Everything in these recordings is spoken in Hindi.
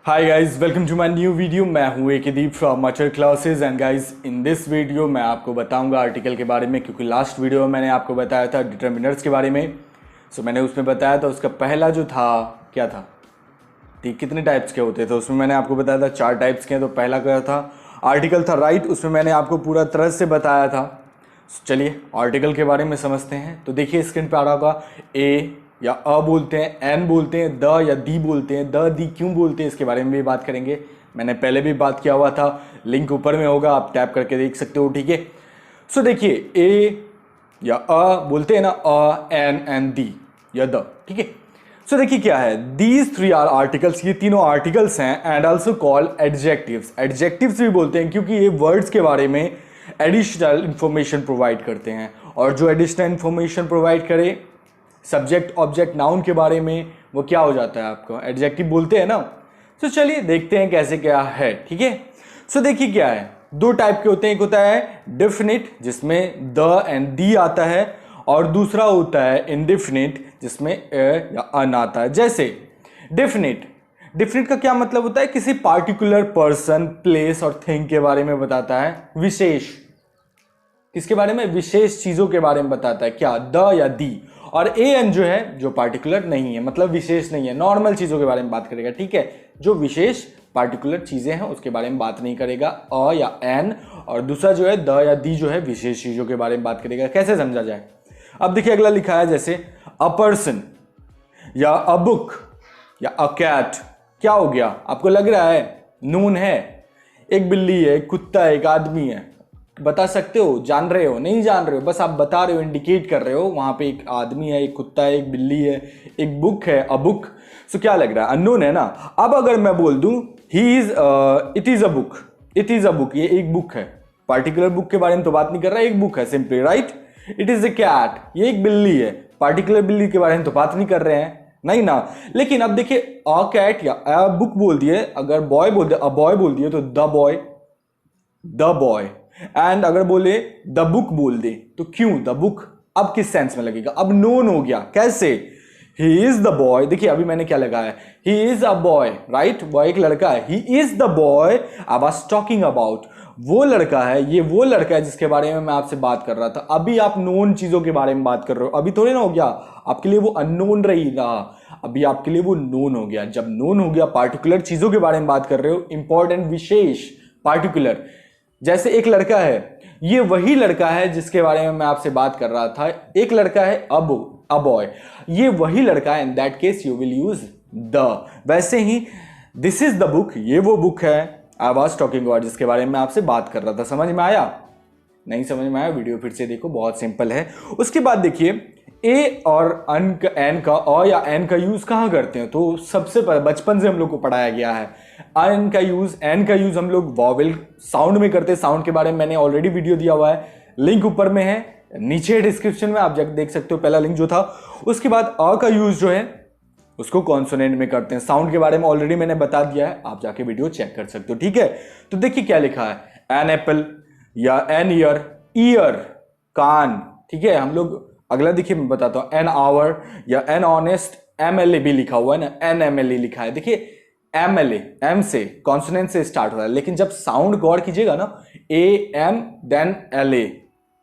Hi guys, welcome to my new video. मैं हूं Ekdeep from Machar classes and guys in this video मैं आपको बताऊंगा आर्टिकल के बारे में, क्योंकि लास्ट वीडियो में मैंने आपको बताया था डिटर्मिनर्स के बारे में। मैंने उसमें बताया था उसका पहला जो था क्या था, कितने टाइप्स के होते थे उसमें मैंने आपको बताया था 4 टाइप्स के। तो पहला क्या था, आर्टिकल था राइट, उसमें मैंने आपको पूरा तरह से बताया था। चलिए आर्टिकल के बारे में समझते हैं। तो देखिए स्क्रीन पे आ रहा होगा, ए या अ बोलते हैं, एन बोलते हैं, द या दी बोलते हैं। द दी क्यों बोलते हैं इसके बारे में भी बात करेंगे। मैंने पहले भी बात किया हुआ था, लिंक ऊपर में होगा, आप टैप करके देख सकते हो। ठीक है, देखिए ए या अ बोलते हैं ना, अ एन एंड दी या द। ठीक है, देखिए क्या है, दीज 3 आर आर्टिकल्स, ये तीनों आर्टिकल्स हैं and also called adjectives. Adjectives भी बोलते हैं क्योंकि ये वर्ड्स के बारे में एडिशनल इंफॉर्मेशन प्रोवाइड करते हैं। और जो एडिशनल इंफॉर्मेशन प्रोवाइड करे सब्जेक्ट ऑब्जेक्ट नाउन के बारे में, वो क्या हो जाता है, आपको एडजेक्टिव बोलते हैं ना। चलिए देखते हैं कैसे क्या है। ठीक है, देखिए क्या है, 2 टाइप के होते हैं। एक होता है डेफिनिट जिसमें द एंड दी आता है, और दूसरा होता है इनडेफिनिट जिसमें ए या अन आता है। जैसे डेफिनिट का क्या मतलब होता है, किसी पार्टिकुलर पर्सन, प्लेस और थिंग के बारे में बताता है। विशेष, किसके बारे में, विशेष चीजों के बारे में बताता है, क्या, द या दी। और ए एन जो है, जो पार्टिकुलर नहीं है, मतलब विशेष नहीं है, नॉर्मल चीजों के बारे में बात करेगा। ठीक है, जो विशेष पार्टिकुलर चीजें हैं उसके बारे में बात नहीं करेगा, अ या एन। और दूसरा जो है द या दी जो है, विशेष चीजों के बारे में बात करेगा। कैसे समझा जाए, अब देखिए अगला लिखा है, जैसे अ पर्सन या अ बुक या अ कैट। क्या हो गया, आपको लग रहा है नून है, एक बिल्ली है, एक कुत्ता है, एक आदमी है। बता सकते हो, जान रहे हो, नहीं जान रहे हो, बस आप बता रहे हो, इंडिकेट कर रहे हो। वहां पे एक आदमी है, एक कुत्ता है, एक बिल्ली है, एक बुक है, अ बुक। क्या लग रहा है, अननोन है ना। अब अगर मैं बोल दूं he is, it is a book, it is a book, ये एक बुक है, पार्टिकुलर बुक के बारे में तो बात नहीं कर रहा है, एक बुक है simply, right. It is a cat, ये एक बिल्ली है, पार्टिकुलर बिल्ली के बारे में तो बात नहीं कर रहे हैं, नहीं ना। लेकिन अब देखिए अ कैट या अ बुक बोल दिए, अगर बॉय बोल दिया, अ बॉय बोल दिए तो the boy, the boy. And अगर बोले द बुक बोल दे तो क्यों द बुक, अब किस सेंस में लगेगा, अब नोन हो गया। कैसे, ही इज द बॉय, देखिए अभी मैंने क्या लगाया है, he is a boy, right, boy एक लड़का है, he is the boy I was talking about, वो लड़का है, ये वो लड़का है जिसके बारे में मैं आपसे बात कर रहा था। अभी आप नोन चीजों के बारे में बात कर रहे हो, अभी थोड़ी ना हो गया आपके लिए वो अननोन रही रहा, अभी आपके लिए वो नोन हो गया। जब नोन हो गया, पार्टिकुलर चीजों के बारे में बात कर रहे हो, इंपॉर्टेंट, विशेष, पार्टिकुलर। जैसे एक लड़का है, ये वही लड़का है जिसके बारे में मैं आपसे बात कर रहा था। एक लड़का है अ बॉय, ये वही लड़का है, इन that case you will use the. वैसे ही दिस इज द बुक, ये वो बुक है, आई वाज टॉकिंग अबाउट, जिसके बारे में मैं आपसे बात कर रहा था। समझ में आया, नहीं समझ में आया, वीडियो फिर से देखो, बहुत सिंपल है। उसके बाद देखिए ए और एन का, अ या एन का यूज कहां करते हैं, तो सबसे बचपन से हम लोग को पढ़ाया गया है। एन का यूज, एन का यूज हम लोग वॉवेल साउंड में करते हैं। साउंड के बारे में मैंने ऑलरेडी वीडियो दिया हुआ है, लिंक ऊपर में है, नीचे डिस्क्रिप्शन में आप जाकर देख सकते हो, पहला लिंक जो था। उसके बाद अ का यूज जो है उसको कॉन्सोनेंट में करते हैं। साउंड के बारे में ऑलरेडी मैंने बता दिया है, आप जाके वीडियो चेक कर सकते हो। ठीक है, तो देखिए क्या लिखा है, एन एप्पल या एन ईयर, ईयर कान। ठीक है, हम लोग अगला देखिए मैं बताता हूं, एन आवर या an honest, M L A भी लिखा हुआ है ना, एन एम एल ए लिखा है। देखिए एम एल ए, एम से कॉन्सोनेंट से स्टार्ट हो रहा है, लेकिन जब साउंड गौर कीजिएगा ना, A M then L A,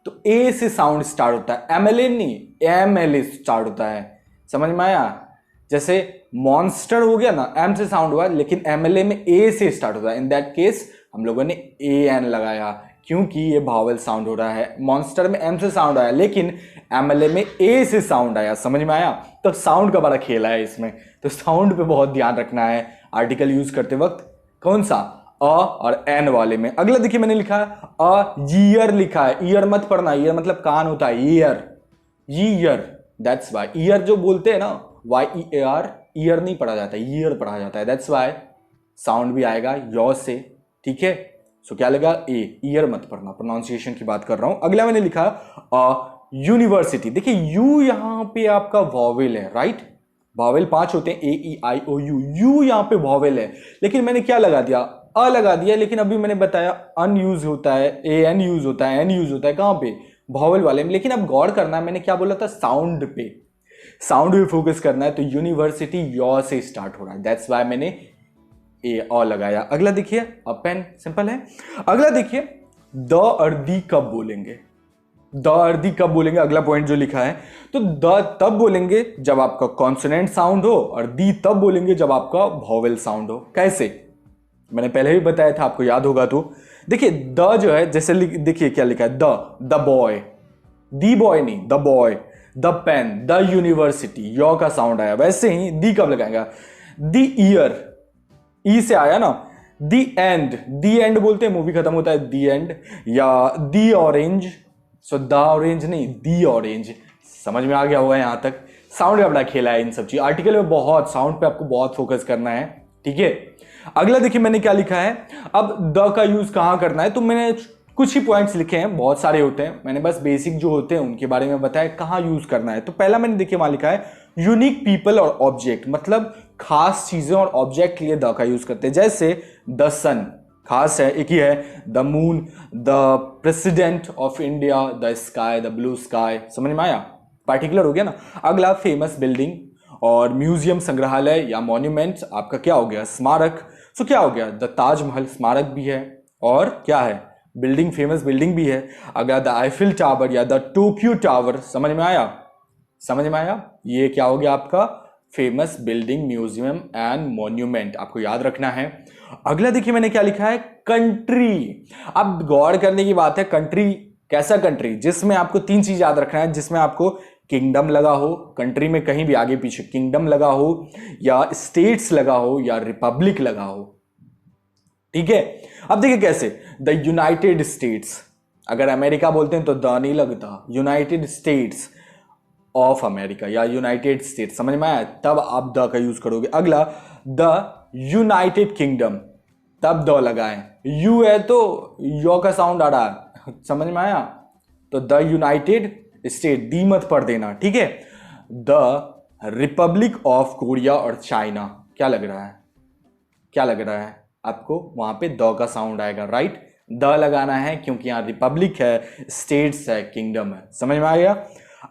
तो ए से साउंड स्टार्ट होता है, एम एल ए नहीं, एम एल ए स्टार्ट होता है। समझ में आया, जैसे मॉन्स्टर हो गया ना, एम से साउंड हुआ, लेकिन एम एल ए में ए से स्टार्ट होता है, इन दैट केस हम लोगों ने ए एन लगाया, क्योंकि ये भावल साउंड हो रहा है। मॉन्स्टर में एम से साउंड आया, लेकिन एमएलए में ए से साउंड आया। समझ में आया, तो साउंड का बड़ा खेला है इसमें, तो साउंड पे बहुत ध्यान रखना है आर्टिकल यूज करते वक्त। कौन सा, अ और एन वाले में। अगला देखिए मैंने लिखा है अ ईयर लिखा है, ईयर मत पढ़ना, ईयर मतलब कान होता है, ear, ear, that's why ear जो बोलते हैं ना, Y E A R, ear नहीं पढ़ा जाता, ईयर पढ़ा जाता है, दैट्स वाई साउंड भी आएगा यॉ से। ठीक है, क्या लगा, ए, ईयर मत पढ़ना, प्रोनाउंसिएशन की बात कर रहा हूं। अगला मैंने लिखा यूनिवर्सिटी, देखिए यू यहां पे आपका वॉवेल है, राइट, वॉवेल 5 होते हैं, ए ई आई ओ यू, यू यहां पे वॉवेल है, लेकिन मैंने क्या लगा दिया, अ लगा दिया। लेकिन अभी मैंने बताया अन यूज होता है, ए एन यूज होता है, एन यूज होता है, कहां पे, वॉवेल वाले में। लेकिन अब गौर करना है, मैंने क्या बोला था, साउंड पे, साउंड पे फोकस करना है। तो यूनिवर्सिटी यॉ से स्टार्ट हो रहा है, दैट्स वाई मैंने ए अ लगाया। अगला देखिए अ पेन, सिंपल है। अगला देखिए द और दी कब बोलेंगे, द और दी कब बोलेंगे, अगला पॉइंट जो लिखा है। तो द तब बोलेंगे जब आपका कॉन्सोनेंट साउंड हो और दी तब बोलेंगे जब आपका वॉवेल साउंड हो। कैसे, मैंने पहले भी बताया था, आपको याद होगा। तो देखिए द जो है, जैसे देखिए क्या लिखा है, द बॉय, दी बॉय नहीं, the boy, the pen, the university, यॉ का साउंड आया। वैसे ही दी कब लगाएगा, दी ईयर, ई से आया ना, दी एंड, दी एंड बोलते हैं, मूवी खत्म होता है दी एंड, या the orange, so the orange नहीं, दी ऑरेंज। समझ में आ गया होगा यहां तक। साउंड का बड़ा खेला है इन सब चीज, आर्टिकल में बहुत साउंड पे आपको बहुत फोकस करना है, ठीक है। अगला देखिए मैंने क्या लिखा है, अब द का यूज कहां करना है, तो मैंने कुछ ही पॉइंट्स लिखे हैं, बहुत सारे होते हैं, मैंने बस बेसिक जो होते हैं उनके बारे में बताया कहां यूज करना है। तो पहला मैंने देखिए वहां लिखा है यूनिक पीपल और ऑब्जेक्ट, मतलब खास चीजें और ऑब्जेक्ट के लिए द का यूज करते हैं। जैसे द सन खास है, एक ही है, the moon, the president of India, the sky, the blue sky. समझ में आया, पार्टिकुलर हो गया ना। अगला फेमस बिल्डिंग और म्यूजियम, संग्रहालय या मॉन्यूमेंट, आपका क्या हो गया, स्मारक। सो क्या हो गया, द ताजमहल स्मारक भी है और क्या है, बिल्डिंग, फेमस बिल्डिंग भी है। अगर द आईफिल टावर या द टोक्यो टावर, समझ में आया, समझ में आया, ये क्या हो गया आपका famous building, museum and monument, आपको याद रखना है। अगला देखिए मैंने क्या लिखा है, कंट्री। अब गौर करने की बात है, कंट्री कैसा कंट्री, जिसमें आपको तीन चीज याद रखना है, जिसमें आपको किंगडम लगा हो, कंट्री में कहीं भी आगे पीछे किंगडम लगा हो, या स्टेट्स लगा हो, या रिपब्लिक लगा हो, ठीक है। अब देखिए कैसे, द यूनाइटेड स्टेट्स, अगर अमेरिका बोलते हैं तो द नहीं लगता, यूनाइटेड स्टेट्स ऑफ अमेरिका या यूनाइटेड स्टेट्स, समझ में आया, तब आप द का यूज करोगे। अगला द यूनाइटेड किंगडम, तब द लगाएं, यू है तो यो का साउंड आ रहा है, समझ में आया, तो द यूनाइटेड स्टेट, दी मत पढ़ देना, ठीक है। द रिपब्लिक ऑफ कोरिया और चाइना, क्या लग रहा है, क्या लग रहा है आपको, वहां पे द का साउंड आएगा, राइट, द लगाना है क्योंकि यहां रिपब्लिक है, स्टेट्स है, किंगडम है। समझ में आ गया।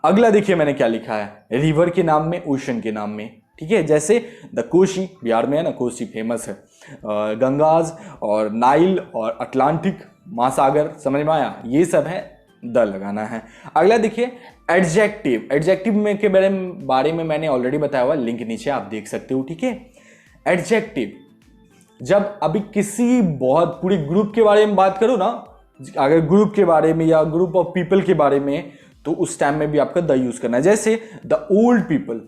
अगला देखिए मैंने क्या लिखा है, रिवर के नाम में, ओशन के नाम में, ठीक है। जैसे द कोशी, बिहार में है ना, कोशी फेमस है, गंगाज और नाइल और अटलांटिक महासागर, समझ में आया, ये सब है, द लगाना है। अगला देखिए एडजेक्टिव, एडजेक्टिव में के बारे में मैंने ऑलरेडी बताया हुआ, लिंक नीचे आप देख सकते हो, ठीक है। एडजेक्टिव, जब अभी किसी बहुत पूरे ग्रुप के बारे में बात करो ना, अगर ग्रुप के बारे में या ग्रुप ऑफ पीपल के बारे में, तो उस टाइम में भी आपका द यूज करना है। जैसे द ओल्ड पीपल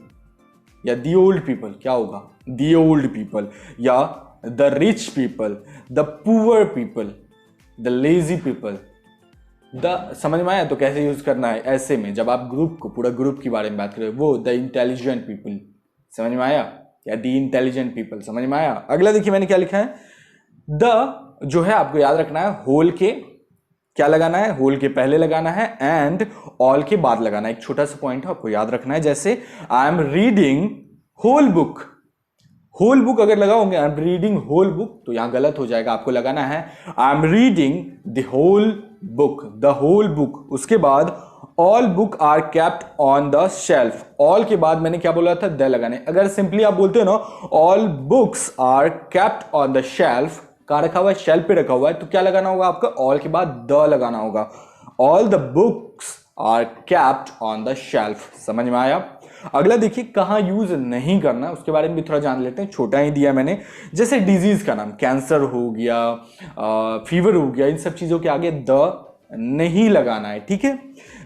या दी ओल्ड पीपल, क्या होगा, दी ओल्ड पीपल, या the rich people, the poor people, the lazy people, the, समझ में आया। तो कैसे यूज करना है ऐसे में, जब आप ग्रुप को, पूरा ग्रुप के बारे में बात करें, वो द इंटेलिजेंट पीपल, समझ में आया, या दी इंटेलिजेंट पीपल, समझ में आया। अगला देखिए मैंने क्या लिखा है, द जो है आपको याद रखना है, होल के क्या लगाना है, होल के पहले लगाना है, एंड ऑल के बाद लगाना है। एक छोटा सा पॉइंट है आपको याद रखना है, जैसे I am reading whole book, whole book अगर लगाओगे I am reading whole book, तो यहां गलत हो जाएगा, आपको लगाना है I am reading the whole book, the whole book. उसके बाद all book are kept on the shelf, all के बाद मैंने क्या बोला था, द लगाने। अगर सिंपली आप बोलते हो ना all books are kept on the shelf, कहां रखा हुआ है, शेल्फ पे रखा हुआ है, तो क्या लगाना होगा आपका, ऑल के बाद द लगाना होगा, all the books are kept on the shelf, समझ में आया। अगला देखिए कहां यूज नहीं करना, उसके बारे में भी थोड़ा जान लेते हैं, छोटा ही दिया मैंने। जैसे डिजीज का नाम, कैंसर हो गया, फीवर हो गया, इन सब चीजों के आगे द नहीं लगाना है, ठीक है।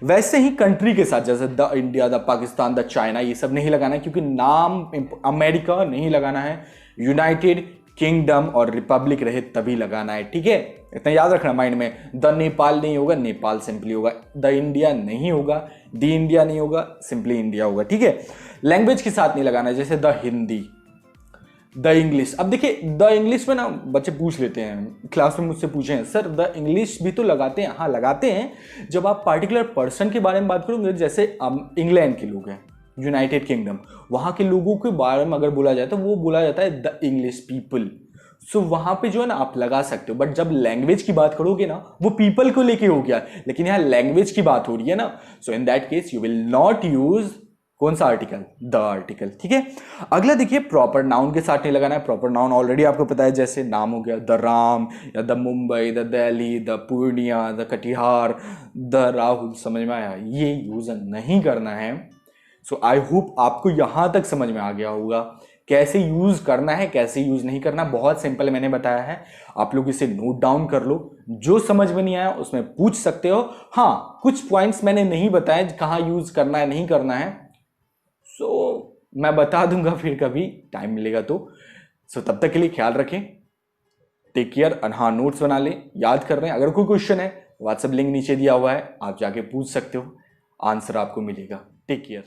वैसे ही कंट्री के साथ, जैसे the India, the Pakistan, the China, ये सब नहीं लगाना है, क्योंकि नाम अमेरिका नहीं लगाना है, यूनाइटेड किंगडम और रिपब्लिक रहे तभी लगाना है, ठीक है। इतना याद रखना माइंड में, द नेपाल नहीं होगा, नेपाल सिंपली होगा, द इंडिया नहीं होगा, दी इंडिया नहीं होगा, सिंपली इंडिया होगा, ठीक है। लैंग्वेज के साथ नहीं लगाना है, जैसे द हिंदी, द इंग्लिश। अब देखिए द इंग्लिश में ना बच्चे पूछ लेते हैं, क्लास में मुझसे पूछे हैं, सर द इंग्लिश भी तो लगाते हैं। हाँ लगाते हैं, जब आप पार्टिकुलर पर्सन के बारे में बात करोगे, जैसे इंग्लैंड के लोग हैं, यूनाइटेड किंगडम, वहां के लोगों के बारे में अगर बोला जाए तो वो बोला जाता है द इंग्लिश पीपल, सो वहां पे जो है ना आप लगा सकते हो। बट जब लैंग्वेज की बात करोगे ना, वो पीपल को लेके हो गया, लेकिन यहाँ लैंग्वेज की बात हो रही है ना, so in that case you will not use कौन सा आर्टिकल? The article. ठीक है, अगला देखिए प्रॉपर नाउन के साथ नहीं लगाना है। प्रॉपर नाउन ऑलरेडी आपको पता है, जैसे नाम हो गया द राम या the Mumbai, the Delhi, the Purnia, the Katihar, the Rahul. समझ में आया? ये यूज नहीं करना है। सो आई होप आपको यहां तक समझ में आ गया होगा कैसे यूज करना है, कैसे यूज नहीं करना। बहुत सिंपल मैंने बताया है, आप लोग इसे नोट डाउन कर लो। जो समझ में नहीं आया उसमें पूछ सकते हो। हाँ, कुछ पॉइंट्स मैंने नहीं बताए कहां यूज करना है नहीं करना है, सो मैं बता दूंगा फिर कभी टाइम मिलेगा तो। सो तब तक के लिए ख्याल रखें, टेक केयर। हाँ, नोट्स बना लें, याद कर रहे हैं। अगर कोई क्वेश्चन है, व्हाट्सएप लिंक नीचे दिया हुआ है, आप जाके पूछ सकते हो, आंसर आपको मिलेगा। Take care.